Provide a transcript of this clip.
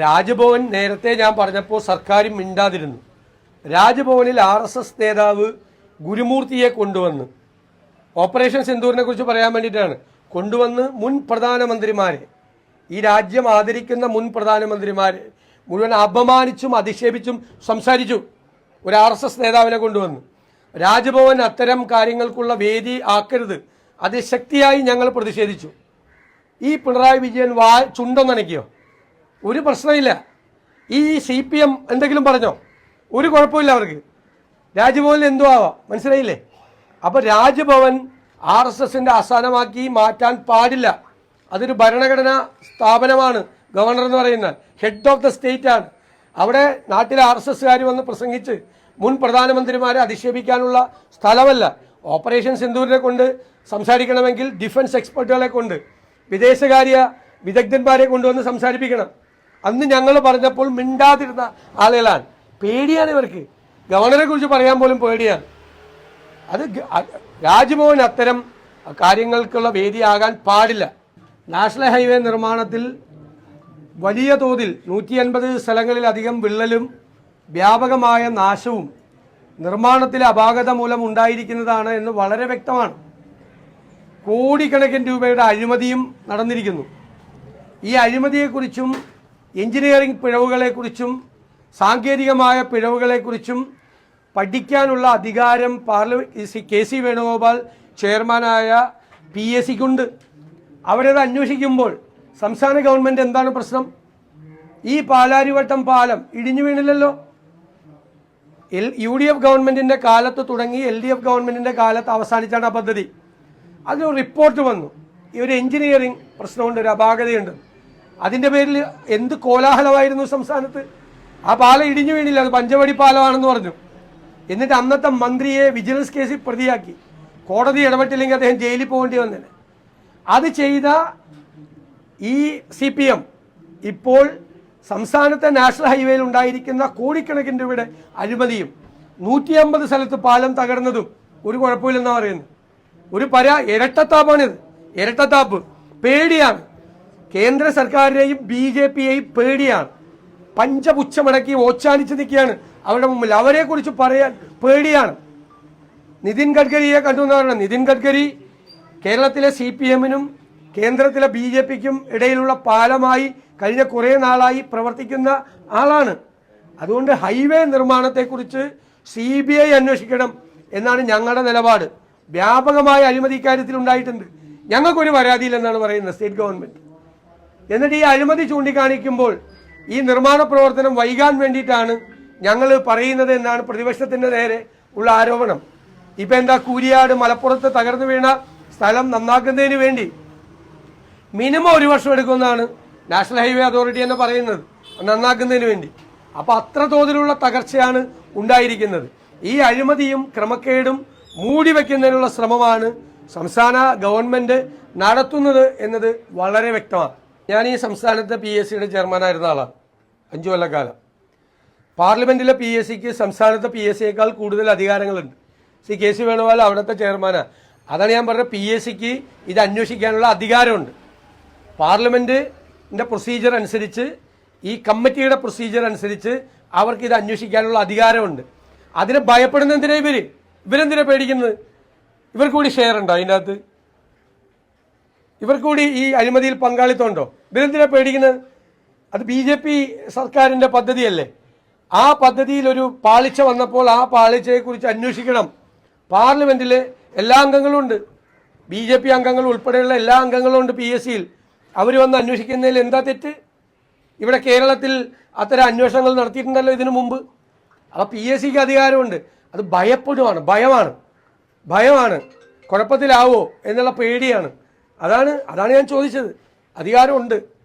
രാജ്ഭവൻ നേരത്തെ ഞാൻ പറഞ്ഞപ്പോൾ സർക്കാരും മിണ്ടാതിരുന്നു. രാജ്ഭവനിൽ RSS നേതാവ് ഗുരുമൂർത്തിയെ കൊണ്ടുവന്ന് ഓപ്പറേഷൻ സിന്ദൂറിനെ കുറിച്ച് പറയാൻ വേണ്ടിയിട്ടാണ് കൊണ്ടുവന്ന് മുൻ പ്രധാനമന്ത്രിമാരെ, ഈ രാജ്യം ആദരിക്കുന്ന മുൻ പ്രധാനമന്ത്രിമാരെ മുഴുവൻ അപമാനിച്ചും അധിക്ഷേപിച്ചും സംസാരിച്ചു. ഒരു RSS നേതാവിനെ കൊണ്ടുവന്ന് രാജ്ഭവൻ അത്തരം കാര്യങ്ങൾക്കുള്ള വേദി ആക്കരുത്, അതിശക്തിയായി ഞങ്ങൾ പ്രതിഷേധിച്ചു. ഈ പിണറായി വിജയൻ ചുണ്ടൊന്നനക്കിയോ? ഒരു പ്രശ്നമില്ല. ഈ CPM എന്തെങ്കിലും പറഞ്ഞോ? ഒരു കുഴപ്പമില്ല അവർക്ക്. രാജ്ഭവനിൽ എന്തോ ആവാം, മനസ്സിലായില്ലേ? അപ്പോൾ രാജ്ഭവൻ RSSന്റെ ആസ്ഥാനമാക്കി മാറ്റാൻ പാടില്ല. അതൊരു ഭരണഘടനാ സ്ഥാപനമാണ്. ഗവർണർ എന്ന് പറയുന്ന ഹെഡ് ഓഫ് ദ സ്റ്റേറ്റ് ആണ്. അവിടെ നാട്ടിലെ RSSകാർ വന്ന് പ്രസംഗിച്ച് മുൻ പ്രധാനമന്ത്രിമാരെ അധിക്ഷേപിക്കാനുള്ള സ്ഥലമല്ല. ഓപ്പറേഷൻ സിന്ദൂരിനെ കൊണ്ട് സംസാരിക്കണമെങ്കിൽ ഡിഫൻസ് എക്സ്പെർട്ടുകളെ കൊണ്ട്, വിദേശകാര്യ വിദഗ്ധന്മാരെ കൊണ്ടുവന്ന് സംസാരിപ്പിക്കണം. അന്ന് ഞങ്ങൾ പറഞ്ഞപ്പോൾ മിണ്ടാതിരുന്ന ആളുകളാണ്. പേടിയാണ് ഇവർക്ക്, ഗവർണറെ കുറിച്ച് പറയാൻ പോലും പേടിയാണ്. അത് രാജ്ഭവൻ അത്തരം കാര്യങ്ങൾക്കുള്ള വേദിയാകാൻ പാടില്ല. നാഷണൽ ഹൈവേ നിർമ്മാണത്തിൽ വലിയ തോതിൽ 150 സ്ഥലങ്ങളിലധികം വിള്ളലും വ്യാപകമായ നാശവും നിർമ്മാണത്തിലെ അപാകത മൂലം ഉണ്ടായിരിക്കുന്നതാണ് എന്ന് വളരെ വ്യക്തമാണ്. കോടിക്കണക്കിന് രൂപയുടെ അഴിമതിയും നടന്നിരിക്കുന്നു. ഈ അഴിമതിയെക്കുറിച്ചും എഞ്ചിനീയറിംഗ് പിഴവുകളെക്കുറിച്ചും സാങ്കേതികമായ പിഴവുകളെക്കുറിച്ചും പഠിക്കാനുള്ള അധികാരം KC വേണുഗോപാൽ ചെയർമാനായ PSCക്കുണ്ട്. അവരത് അന്വേഷിക്കുമ്പോൾ സംസ്ഥാന ഗവൺമെൻറ് എന്താണ് പ്രശ്നം? ഈ പാലാരിവട്ടം പാലം ഇടിഞ്ഞു വീണില്ലല്ലോ. UDF ഗവൺമെൻറ്റിൻ്റെ കാലത്ത് തുടങ്ങി LDF ഗവൺമെൻറ്റിൻ്റെ കാലത്ത് അവസാനിച്ചാണ് ആ പദ്ധതി. അതിനൊരു റിപ്പോർട്ട് വന്നു, ഈ ഒരു എഞ്ചിനീയറിംഗ് പ്രശ്നമുണ്ട്, ഒരു അപാകതയുണ്ട്. അതിൻ്റെ പേരിൽ എന്ത് കോലാഹലമായിരുന്നു സംസ്ഥാനത്ത്. ആ പാലം ഇടിഞ്ഞു വീണില്ല, അത് പഞ്ചവടി പാലമാണെന്ന് പറഞ്ഞു. എന്നിട്ട് അന്നത്തെ മന്ത്രിയെ വിജിലൻസ് കേസിൽ പ്രതിയാക്കി. കോടതി ഇടപെട്ടില്ലെങ്കിൽ അദ്ദേഹം ജയിലിൽ പോകേണ്ടി വന്നേനെ. അത് ചെയ്ത ഈ CPM ഇപ്പോൾ സംസ്ഥാനത്തെ നാഷണൽ ഹൈവേയിൽ ഉണ്ടായിരിക്കുന്ന കോടിക്കണക്കിന് രൂപയുടെ അഴിമതിയും 150 സ്ഥലത്ത് പാലം തകർന്നതും ഒരു കുഴപ്പമില്ലെന്നാണ് പറയുന്നത്. ഒരു ഇരട്ടത്താപ്പാണിത്, ഇരട്ടത്താപ്പ്. പേടിയാണ്. കേന്ദ്ര സർക്കാരിനെയും BJPയെയും പേടിയാണ്. പഞ്ചപുച്ഛമടക്കി ഓച്ചാനിച്ച് നിൽക്കുകയാണ് അവരുടെ മുമ്പിൽ. അവരെക്കുറിച്ച് പറയാൻ പേടിയാണ്. നിതിൻ ഗഡ്കരിയെ കണ്ടു എന്ന് പറയുന്നത്, നിതിൻ ഗഡ്കരി കേരളത്തിലെ CPMനും കേന്ദ്രത്തിലെ BJPക്കും ഇടയിലുള്ള പാലമായി കഴിഞ്ഞ കുറേ നാളായി പ്രവർത്തിക്കുന്ന ആളാണ്. അതുകൊണ്ട് ഹൈവേ നിർമ്മാണത്തെക്കുറിച്ച് CBI അന്വേഷിക്കണം എന്നാണ് ഞങ്ങളുടെ നിലപാട്. വ്യാപകമായ അഴിമതി ഇക്കാര്യത്തിൽ ഉണ്ടായിട്ടുണ്ട്. ഞങ്ങൾക്കൊരു പരാതിയില്ലെന്നാണ് പറയുന്നത് സ്റ്റേറ്റ് ഗവൺമെൻറ്. എന്നിട്ട് ഈ അഴിമതി ചൂണ്ടിക്കാണിക്കുമ്പോൾ ഈ നിർമ്മാണ പ്രവർത്തനം വൈകാൻ വേണ്ടിയിട്ടാണ് ഞങ്ങൾ പറയുന്നത് എന്നാണ് പ്രതിപക്ഷത്തിൻ്റെ നേരെ ഉള്ള ആരോപണം. ഇപ്പം എന്താ, കൂരിയാട് മലപ്പുറത്ത് തകർന്നു വീണ സ്ഥലം നന്നാക്കുന്നതിന് വേണ്ടി മിനിമം 1 വർഷം എടുക്കുമെന്നാണ് നാഷണൽ ഹൈവേ അതോറിറ്റി തന്നെ പറയുന്നത്, നന്നാക്കുന്നതിന് വേണ്ടി. അപ്പോൾ അത്ര തോതിലുള്ള തകർച്ചയാണ് ഉണ്ടായിരിക്കുന്നത്. ഈ അഴിമതിയും ക്രമക്കേടും മൂടി വയ്ക്കുന്നതിനുള്ള ശ്രമമാണ് സംസ്ഥാന ഗവൺമെൻറ് നടത്തുന്നത് എന്നത് വളരെ വ്യക്തമാണ്. ഞാൻ ഈ സംസ്ഥാനത്തെ PSCയുടെ ചെയർമാനായിരുന്ന ആളാണ് 5 കൊല്ലക്കാലം. പാർലമെൻറ്റിലെ PSCക്ക് സംസ്ഥാനത്തെ PSCയേക്കാൾ കൂടുതൽ അധികാരങ്ങളുണ്ട്. KC വേണുഗോപാൽ അവിടുത്തെ ചെയർമാനാണ്. അതാണ് ഞാൻ പറഞ്ഞത്, PSCക്ക് ഇത് അന്വേഷിക്കാനുള്ള അധികാരമുണ്ട്. പാർലമെൻറ്റിൻ്റെ പ്രൊസീജിയർ അനുസരിച്ച്, ഈ കമ്മിറ്റിയുടെ പ്രൊസീജിയർ അനുസരിച്ച് അവർക്ക് ഇത് അന്വേഷിക്കാനുള്ള അധികാരമുണ്ട്. അതിനെ ഭയപ്പെടുന്ന എന്തിനാ ഇവരെന്തിനാ പേടിക്കുന്നത്? ഇവർക്ക് കൂടി ഷെയർ ഉണ്ടോ അതിൻ്റെ അകത്ത്? ഇവർക്ക് കൂടി ഈ അഴിമതിയിൽ പങ്കാളിത്തം ഉണ്ടോ? ഇവരെന്തിനാ പേടിക്കുന്നത്? അത് BJP സർക്കാരിൻ്റെ പദ്ധതിയല്ലേ. ആ പദ്ധതിയിൽ ഒരു പാളിച്ച വന്നപ്പോൾ ആ പാളിച്ചയെക്കുറിച്ച് അന്വേഷിക്കണം. പാർലമെൻറ്റിൽ എല്ലാ അംഗങ്ങളും ഉണ്ട്, BJP അംഗങ്ങൾ ഉൾപ്പെടെയുള്ള എല്ലാ അംഗങ്ങളും ഉണ്ട് PSCയിൽ. അവർ വന്ന് അന്വേഷിക്കുന്നതിൽ എന്താ തെറ്റ്? ഇവിടെ കേരളത്തിൽ അത്തരം അന്വേഷണങ്ങൾ നടത്തിയിട്ടുണ്ടല്ലോ ഇതിനു മുമ്പ്. അപ്പോൾ PSCക്ക് അധികാരമുണ്ട്. അത് ഭയമാണ്. കുഴപ്പത്തിലാവോ എന്നുള്ള പേടിയാണ്. അതാണ് ഞാൻ ചോദിച്ചത്. അധികാരമുണ്ട്.